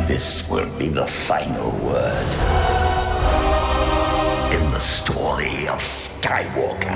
This will be the final word in the story of Skywalker.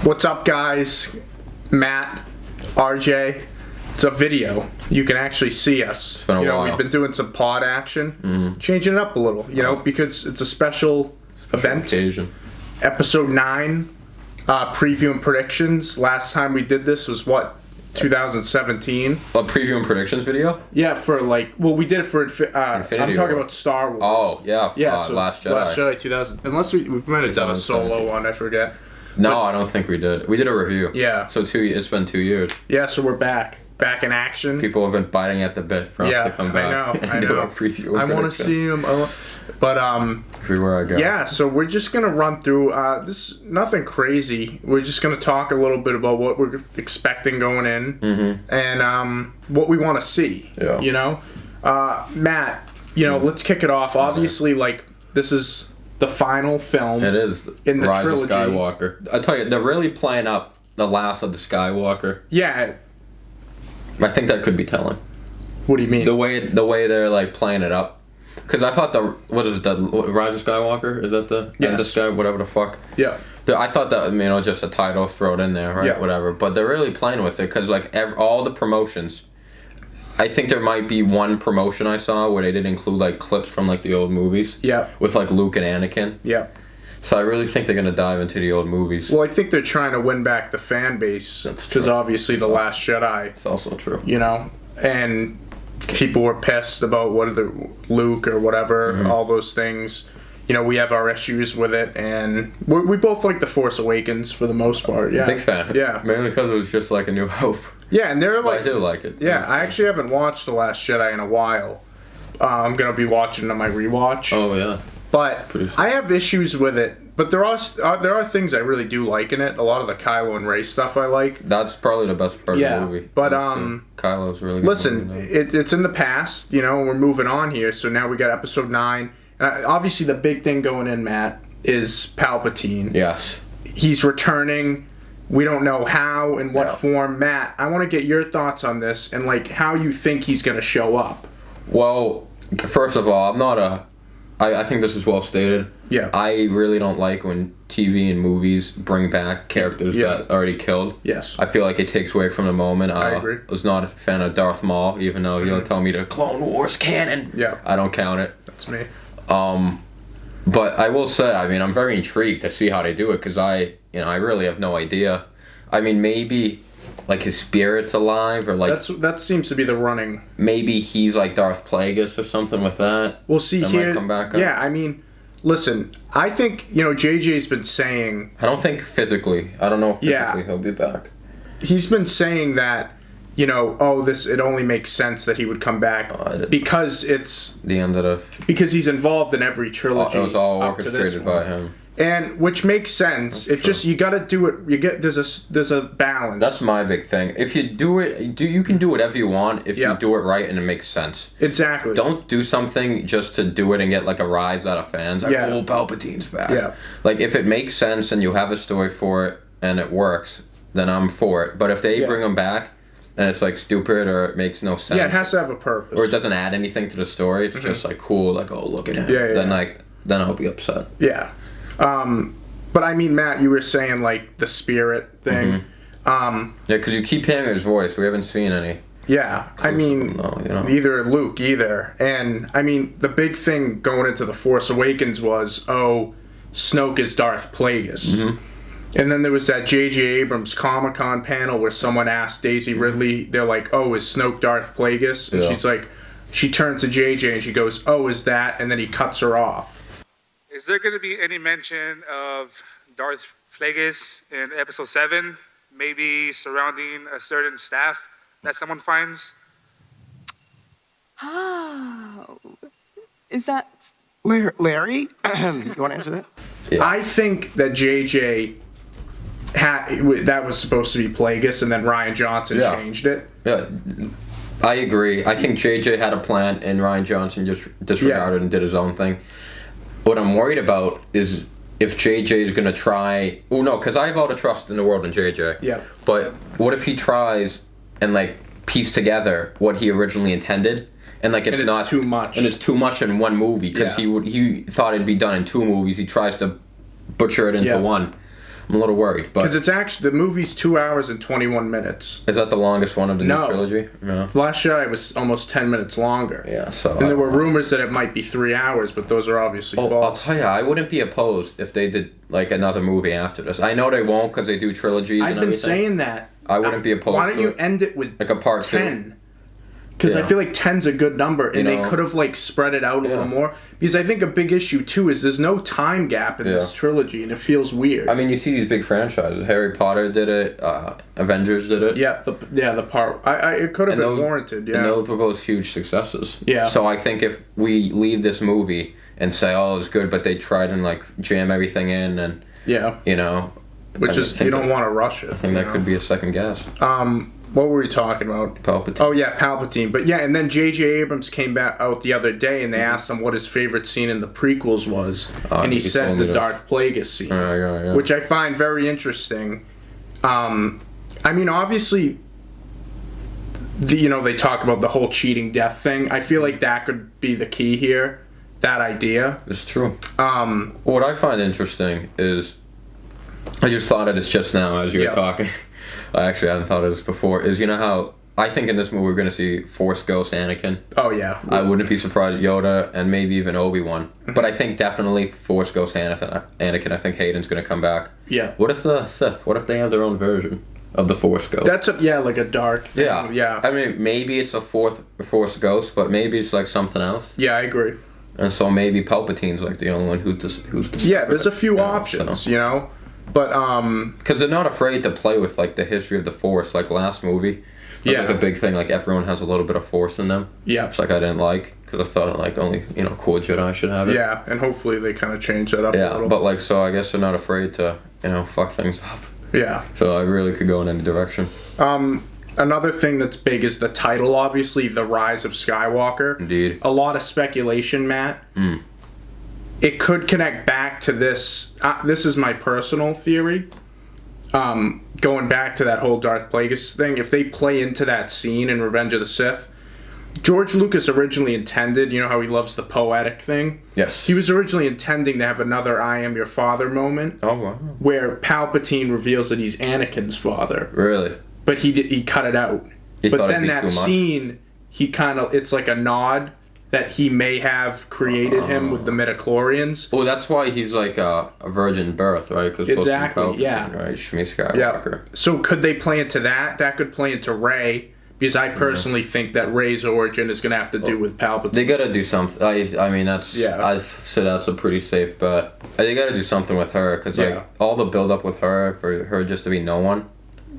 What's up, guys? Matt, RJ. It's a video. You can actually see us. It's been a while. We've been doing some pod action, changing it up a little, because it's a special event. Occasion. Episode 9, preview and predictions. Last time we did this was 2017. A preview and predictions video? Yeah, we did it for I'm talking about Star Wars. Oh, yeah. So Last Jedi. Last Jedi 2000. Unless we might have done a solo one, I forget. No, I don't think we did. We did a review. Yeah. So it's been 2 years. Yeah, so we're back in action. People have been biting at the bit for us to come back. I know. Do a preview. I want to see him. But everywhere I go. Yeah, so we're just gonna run through this. Nothing crazy. We're just gonna talk a little bit about what we're expecting going in, and what we want to see. Yeah. Matt. Let's kick it off. Obviously, this is the final film. It is in the Rise trilogy. of Skywalker. I tell you, they're really playing up the last of the Skywalker. Yeah. I think that could be telling. What do you mean? The way they're playing it up. Because I thought Rise of Skywalker? Is that the end of Sky? Whatever the fuck. Yeah. I thought that, just a title, throw it in there, right? Yeah. Whatever. But they're really playing with it because, all the promotions, I think there might be one promotion I saw where they did include, clips from, the old movies. Yeah. With, Luke and Anakin. Yeah. So I really think they're going to dive into the old movies. Well, I think they're trying to win back the fan base. Because obviously The Last Jedi. It's also true. And people were pissed about Luke or whatever, all those things. We have our issues with it, and we both like The Force Awakens for the most part. Yeah. Big fan. Yeah. Mainly because it was just A New Hope. Yeah, and they're I do like it. Yeah, I actually haven't watched The Last Jedi in a while. I'm going to be watching it on my rewatch. Oh, yeah. But I have issues with it. But there are things I really do like in it. A lot of the Kylo and Rey stuff I like. That's probably the best part of the movie. But Kylo's really good. Listen, it's in the past. We're moving on here. So now we got episode 9. Obviously, the big thing going in, Matt, is Palpatine. Yes. He's returning. We don't know how and what form. Matt, I want to get your thoughts on this and how you think he's going to show up. Well, first of all, I think this is well stated. Yeah. I really don't like when TV and movies bring back characters that already killed. Yes. I feel like it takes away from the moment. I agree. I was not a fan of Darth Maul, even though he'll tell me to Clone Wars canon. Yeah. I don't count it. That's me. But I will say, I'm very intrigued to see how they do it because I really have no idea. Maybe his spirit's alive or that seems to be the running. Maybe he's like Darth Plagueis or something with that. We'll see that here. Might come back up. Yeah, listen, I think JJ's been saying. I don't think physically. I don't know if physically he'll be back. He's been saying that. It only makes sense that he would come back because it's the end of because he's involved in every trilogy. It was all orchestrated by him, and which makes sense. It's just you got to do it. There's a balance. That's my big thing. If you do it, you can do whatever you want if you do it right and it makes sense. Exactly. Don't do something just to do it and get a rise out of fans. Oh, Palpatine's back. Yeah. If it makes sense and you have a story for it and it works, then I'm for it. But if they bring him back and it's stupid or it makes no sense. Yeah, it has to have a purpose. Or it doesn't add anything to the story. It's just cool. Oh, look at him. Yeah. Then I'll be upset. Yeah. But Matt, you were saying the spirit thing. Yeah, because you keep hearing his voice. We haven't seen any. Yeah, neither Luke either. And the big thing going into The Force Awakens was, Snoke is Darth Plagueis. And then there was that J.J. Abrams Comic-Con panel where someone asked Daisy Ridley, they're like, is Snoke Darth Plagueis? And she's like, she turns to J.J. and she goes, is that? And then he cuts her off. Is there going to be any mention of Darth Plagueis in Episode 7? Maybe surrounding a certain staff that someone finds? Oh, is that... Larry? You want to answer that? Yeah. I think that JJ that was supposed to be Plagueis, and then Rian Johnson changed it. Yeah. I agree. I think JJ had a plan, and Ryan Johnson just disregarded and did his own thing. What I'm worried about is if JJ is going to try... Oh, no, because I have all the trust in the world in JJ. Yeah. But what if he tries and, like, piece together what he originally intended? And, like, it's not... too much. And it's too much in one movie, because he thought it'd be done in 2 movies. He tries to butcher it into one. I'm a little worried, but... Because it's actually... The movie's 2 hours and 21 minutes. Is that the longest one of the new trilogy? No. The Last Jedi was almost 10 minutes longer. Yeah, so... And there were rumors that it might be 3 hours, but those are obviously false. I'll tell you, I wouldn't be opposed if they did, like, another movie after this. I know they won't, because they do trilogies and everything. I've been saying that. I wouldn't be opposed to it. Why don't you end it with like a part 10? Because I feel like 10's a good number, and they could have, like, spread it out a little more. Because I think a big issue, too, is there's no time gap in this trilogy, and it feels weird. I mean, you see these big franchises. Harry Potter did it. Avengers did it. Yeah, the part... it could have been warranted, And those were both huge successes. Yeah. So I think if we leave this movie and say, oh, it's good, but they tried and, like, jam everything in and... Yeah. You know... Which is... You don't want to rush it. I think that could be a second guess. What were we talking about? Palpatine. Oh, yeah, Palpatine. But, yeah, and then J.J. Abrams came back out the other day, and they asked him what his favorite scene in the prequels was. And he said the Darth Plagueis scene. Which I find very interesting. I mean, obviously, they talk about the whole cheating death thing. I feel like that could be the key here. That idea. It's true. What I find interesting is... I just thought of this just now as you were talking. I actually hadn't thought of this before. Is, you know how I think in this movie we're going to see Force Ghost Anakin. Oh, yeah. I wouldn't be surprised Yoda and maybe even Obi-Wan. But I think definitely Force Ghost Anakin. I think Hayden's going to come back. Yeah. What if the Sith? What if they have their own version of the Force Ghost? That's like a dark thing. Yeah. I mean, maybe it's a Force Ghost, but maybe it's like something else. Yeah, I agree. And so maybe Palpatine's like the only one who's yeah, there's a few options, But because they're not afraid to play with like the history of the Force, like last movie. Like a big thing, like everyone has a little bit of Force in them. Yeah, it's like I didn't like because I thought like only cool Jedi should have it. Yeah, and hopefully they kind of change that up. a little. But like so, I guess they're not afraid to fuck things up. Yeah. So I really could go in any direction. Another thing that's big is the title, obviously, The Rise of Skywalker. Indeed. A lot of speculation, Matt. It could connect back to this. This is my personal theory. Going back to that whole Darth Plagueis thing, if they play into that scene in Revenge of the Sith, George Lucas originally intended, you know how he loves the poetic thing? Yes. He was originally intending to have another I am your father moment. Oh, wow. Where Palpatine reveals that he's Anakin's father. Really? But he cut it out. But then that scene, it's like a nod that he may have created him with the midichlorians. Well, that's why he's like a virgin birth, right? Exactly, yeah. Right, Shmi Skywalker. Yeah. So could they play into that? That could play into Rey, because I personally think that Rey's origin is going to have to do with Palpatine. They got to do something. I mean, that's... Yeah. I said that's a pretty safe bet. They got to do something with her, because like all the build-up with her, for her just to be no one.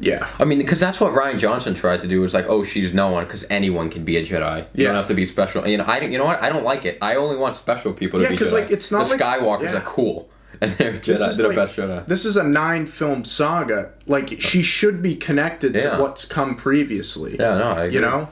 Yeah. I mean, because that's what Ryan Johnson tried to do, was like, oh, she's no one, because anyone can be a Jedi. You don't have to be special. You know what? I don't like it. I only want special people to be Jedi. Yeah, because like, it's not the Skywalkers are cool. And they're Jedi. They're the best Jedi. This is a 9-film saga. Like, she should be connected to what's come previously. Yeah, no, I agree. You know?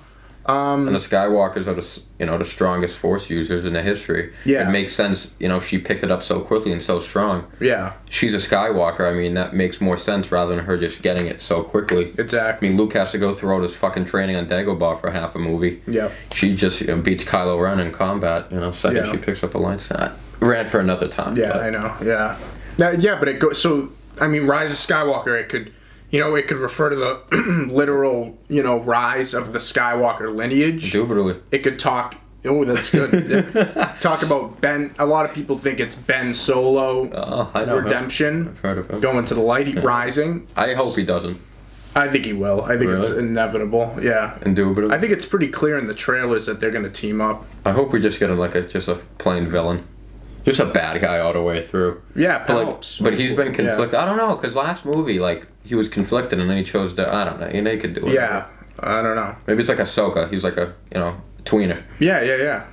And the Skywalkers are the strongest Force users in the history. Yeah. It makes sense, she picked it up so quickly and so strong. Yeah. She's a Skywalker. I mean, that makes more sense rather than her just getting it so quickly. Exactly. I mean, Luke has to go through all this fucking training on Dagobah for half a movie. Yeah. She just beats Kylo Ren in combat, second she picks up a lightsaber. Ran for another time. Yeah, but. I know, yeah. But it goes, so, I mean, Rise of Skywalker, it could... it could refer to the literal, rise of the Skywalker lineage. Indubitably. It could talk... Oh, that's good. Talk about Ben... A lot of people think it's Ben Solo redemption. I've heard of him. Going to the light, rising. I hope he doesn't. I think he will. I think it's inevitable. Yeah. Indubitably. I think it's pretty clear in the trailers that they're going to team up. I hope we just get him just a plain villain. Just a bad guy all the way through. Yeah, helps. But he's been conflicted. Yeah. I don't know, because last movie, he was conflicted and then he chose to, I don't know, they could do it. Yeah, I don't know. Maybe it's like Ahsoka. He's like a, tweener. Yeah.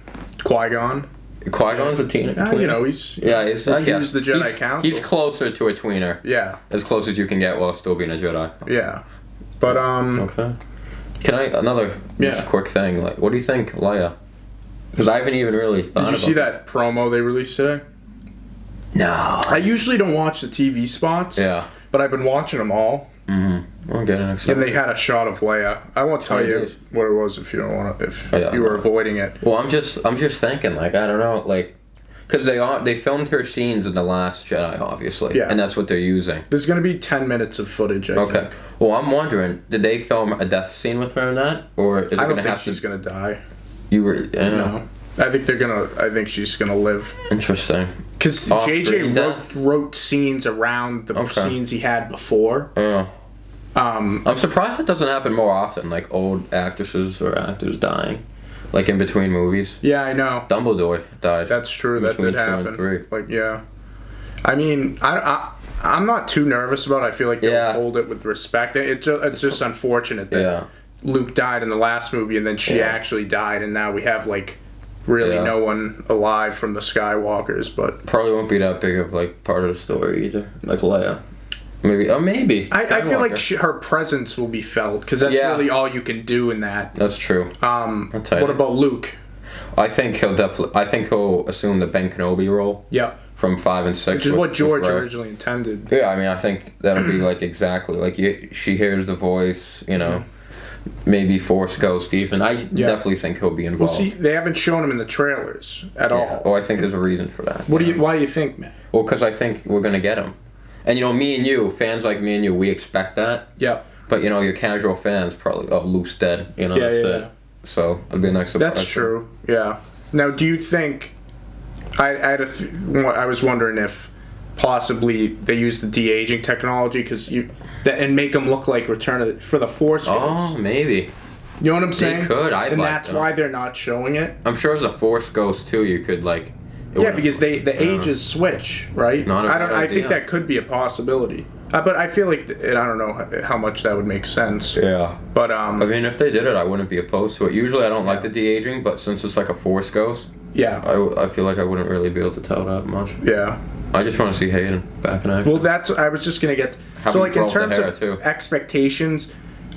Qui-Gon. Qui-Gon's a tweener. He's... Yeah, he's... I guess. the Jedi Council. He's closer to a tweener. Yeah. As close as you can get while still being a Jedi. Yeah. But, Okay. Another just quick thing? Like, what do you think, Leia? Because I haven't even really thought about it. Did you see that promo they released today? No. I usually don't watch the TV spots. Yeah. But I've been watching them all. Mm-hmm. I'm getting excited. And they had a shot of Leia. I won't tell you what it was if you don't want to. If you were avoiding it. Well, I'm just thinking, like, I don't know, like, because they filmed her scenes in The Last Jedi, obviously. Yeah. And that's what they're using. There's gonna be 10 minutes of footage. I think. Well, I'm wondering, did they film a death scene with her in that, or is it I gonna don't think have she's gonna die. No. I think she's gonna live. Interesting. Because JJ wrote scenes around the scenes he had before. Yeah. I'm surprised it doesn't happen more often, like old actresses or actors dying, like in between movies. Yeah, I know. Dumbledore died. That's true. That did happen. 2 and 3. Like, yeah. I mean, I'm not too nervous about it. I feel like they'll hold it with respect. It's just unfortunate that Luke died in the last movie and then she actually died, and now we have like really no one alive from the Skywalkers. But probably won't be that big of like part of the story either, like Leia. Maybe. I feel like her presence will be felt because that's really all you can do in that. That's true. What about Luke? I think he'll assume the Ben Kenobi role. Yeah. From 5 and 6. Which is what George originally intended. Yeah, I mean, I think that'll be like exactly like she hears the voice, you know. Maybe Force Ghost even. I definitely think he'll be involved. Well, see, they haven't shown him in the trailers at all. Oh, I think there's a reason for that. Why do you think, man? Well, because I think we're gonna get him. And, you know, me and you, fans like me and you, we expect that. Yeah. But, you know, your casual fans probably, Luke's dead, you know, that's it. So, it'd be a nice surprise. That's true, yeah. Now, do you think, I was wondering if possibly they use the de-aging technology and make them look like for the Force Ghost. Oh, maybe. You know what I'm saying? They could, and that's why they're not showing it. I'm sure as a Force Ghost, too, you could, like... Yeah, because the ages switch, right? I think that could be a possibility. But I feel like, I don't know how much that would make sense. Yeah. But, I mean, if they did it, I wouldn't be opposed to it. Usually I don't like the de-aging, but since it's like a Force Ghost, I feel like I wouldn't really be able to tell that much. Yeah. I just want to see Hayden back in action. Well, I was just going to get... So, like, in terms of expectations...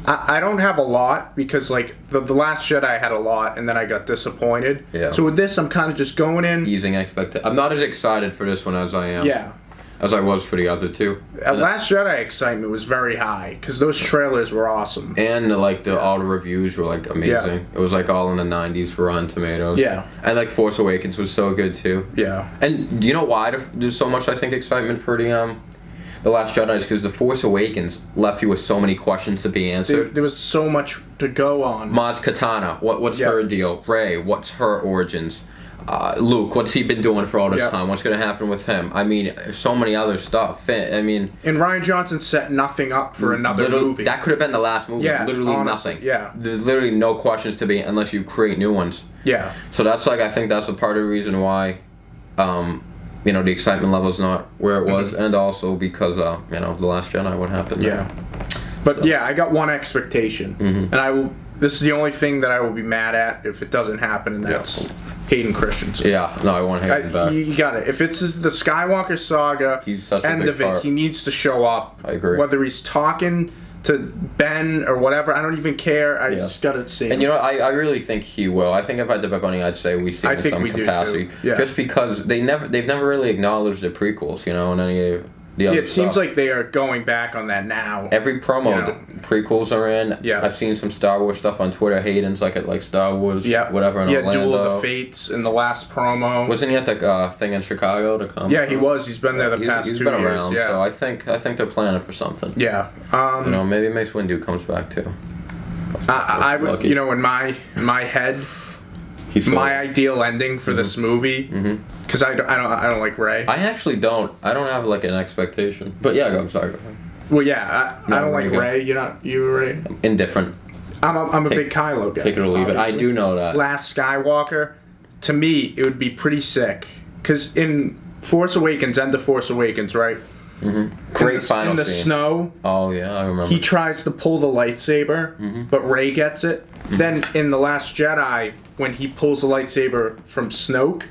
I don't have a lot because, like, the Last Jedi I had a lot and then I got disappointed. Yeah. So with this, I'm kind of just going in... Easing expectations. I'm not as excited for this one as I am. Yeah. As I was for the other two. Last Jedi excitement was very high because those trailers were awesome. And, all the reviews were, like, amazing. Yeah. It was, like, all in the 90s for Rotten Tomatoes. Yeah. And, like, Force Awakens was so good, too. Yeah. And do you know why there's so much, I think, excitement for The Last Jedi is because The Force Awakens left you with so many questions to be answered. There was so much to go on. Maz Kanata, what's her deal? Rey, what's her origins? Luke, what's he been doing for all this time? What's going to happen with him? I mean, so many other stuff. I mean... And Rian Johnson set nothing up for another movie. That could have been the last movie. Yeah, literally honestly, nothing. Yeah. There's literally no questions to be unless you create new ones. Yeah. So that's like, I think that's a part of the reason why... you know, the excitement level's not where it was, and also because, you know, The Last Jedi, what happened there. Yeah. But, I got one expectation, and this is the only thing that I will be mad at if it doesn't happen, and that's Hayden Christensen. Yeah, no, I want Hayden back. You got it. If it's the Skywalker Saga, he's such end a big of it, part. he needs to show up. I agree. Whether he's talking to Ben or whatever, I don't even care. I just gotta see him. And you know, I really think he will. I think if I had to bet money, I'd say we see him in some capacity. Yeah. Just because they've never really acknowledged the prequels, you know, and any of the other it seems like they are going back on that now. Every promo, the prequels are in. Yeah. I've seen some Star Wars stuff on Twitter. Hayden's like at Star Wars, whatever in Orlando. Duel of the Fates in the last promo. Wasn't he at the thing in Chicago to come? Yeah, he was. He's been there the past 2 years. He's been around, so I think they're planning for something. Yeah. You know, maybe Mace Windu comes back too. I would, you know, in my head, my ideal ending for this movie, because I don't like Rey. I actually don't. I don't have like an expectation. But yeah, I'm sorry. Well, yeah, I don't like Rey. You Rey? Indifferent. I'm a big Kylo guy. Take it or leave it. I do know that. Last Skywalker, to me, it would be pretty sick. Because in Force Awakens, End of Force Awakens, right? Great final in the scene. Snow. Oh yeah, I remember. He tries to pull the lightsaber, but Rey gets it. Then in The Last Jedi, when he pulls the lightsaber from Snoke,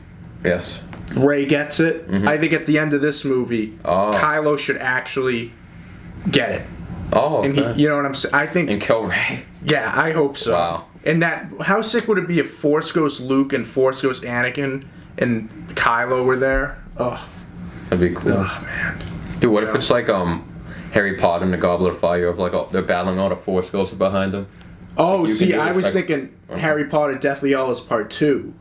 yes, Rey gets it. I think at the end of this movie, Kylo should actually get it. Oh, okay. And you know what I'm saying? I think. And kill Rey. Yeah, I hope so. Wow. And how sick would it be if Force Ghost Luke and Force Ghost Anakin and Kylo were there? Oh. That'd be cool. Oh man. Dude, what if it's like Harry Potter and the Goblet of Fire? Of like they're battling all the Force Ghosts behind them. Oh, like see, I was thinking Harry Potter Deathly Hallows Part 2.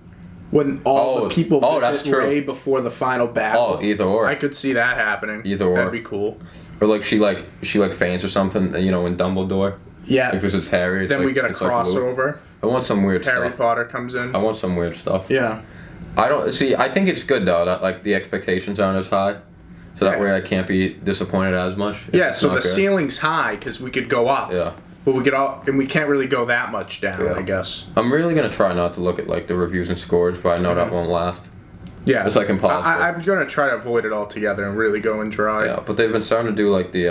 When all the people visit Rey before the final battle. Oh, either or. I could see that happening. Either or. That'd be cool. Or like she faints or something, you know, in Dumbledore. Yeah. Because it's Harry. It's then like, we get a crossover. Like I want some weird Harry stuff. Potter comes in. I want some weird stuff. Yeah. I think it's good though that like the expectations aren't as high. So that way I can't be disappointed as much. Yeah, so the ceiling's high because we could go up. Yeah. But we can't really go that much down, I guess. I'm really gonna try not to look at like the reviews and scores, but I know that won't last. Yeah. It's like impossible. I'm gonna try to avoid it altogether and really go and dry. Yeah, but they've been starting to do like the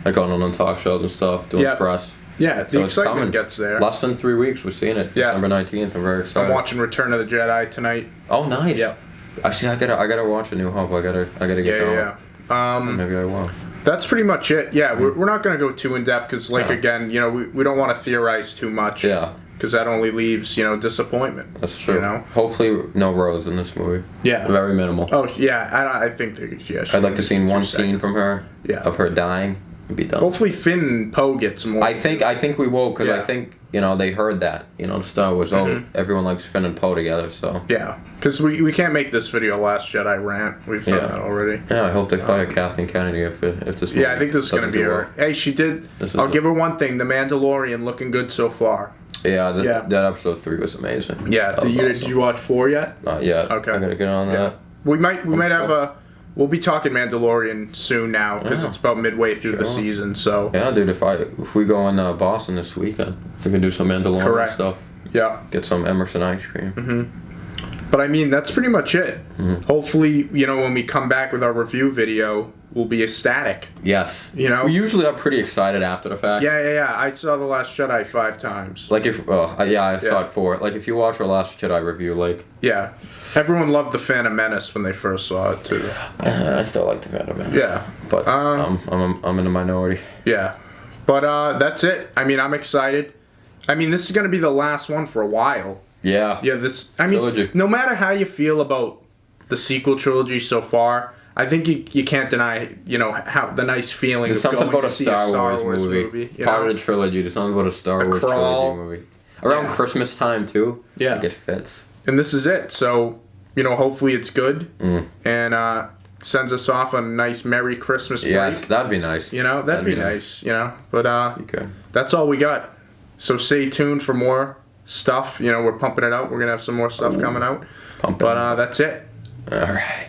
like on talk shows and stuff, doing press. Yeah, the excitement gets there. Less than 3 weeks, we're seeing it. December 19th. I'm very excited. I'm watching Return of the Jedi tonight. Oh, nice. Yeah. Actually, I gotta watch A New Hope. I gotta get going. Yeah. Maybe I will. That's pretty much it. Yeah, we're not gonna go too in depth because, again, you know, we don't want to theorize too much. Yeah. Because that only leaves, disappointment. That's true. You know? Hopefully, no Rose in this movie. Yeah. Very minimal. Oh yeah, I think I'd like to see one scene from her. Yeah. Of her dying. And be done. Hopefully Finn and Poe get some more. I think we will because I think they heard that Star Wars. Oh, everyone likes Finn and Poe together. So yeah, because we can't make this video Last Jedi rant. We've done that already. Yeah, I hope they fire Kathleen Kennedy if this. Yeah, I think this is gonna be her. Hey, she did. I'll give her one thing: The Mandalorian looking good so far. Yeah, that episode 3 was amazing. Yeah, did you watch 4 yet? Not yet. Okay, I gotta get on that. We might have a. We'll be talking Mandalorian soon now because it's about midway through the season. So yeah, dude, if we go in Boston this weekend, we can do some Mandalorian stuff. Yeah. Get some Emerson ice cream. Mm-hmm. But I mean, that's pretty much it. Mm-hmm. Hopefully, when we come back with our review video, we'll be ecstatic. Yes. We usually are pretty excited after the fact. Yeah. I saw The Last Jedi 5 times. Like if I saw it 4. Like if you watch our Last Jedi review, like everyone loved The Phantom Menace when they first saw it too. I still like The Phantom Menace. Yeah, but I'm in the minority. Yeah, but that's it. I mean, I'm excited. I mean, this is gonna be the last one for a while. Yeah. Yeah. Trilogy. No matter how you feel about the sequel trilogy so far, I think you can't deny, how the nice feeling There's of something going about to see a Star Wars movie. Part of the trilogy. There's something about a Star Wars trilogy movie. Around Christmas time too. Yeah. Like it fits. And this is it. So, hopefully it's good and sends us off on a nice Merry Christmas break. Yes, that'd be nice. That'd be nice. But that's all we got. So stay tuned for more stuff. We're pumping it out. We're gonna have some more stuff coming out. But that's it. All right.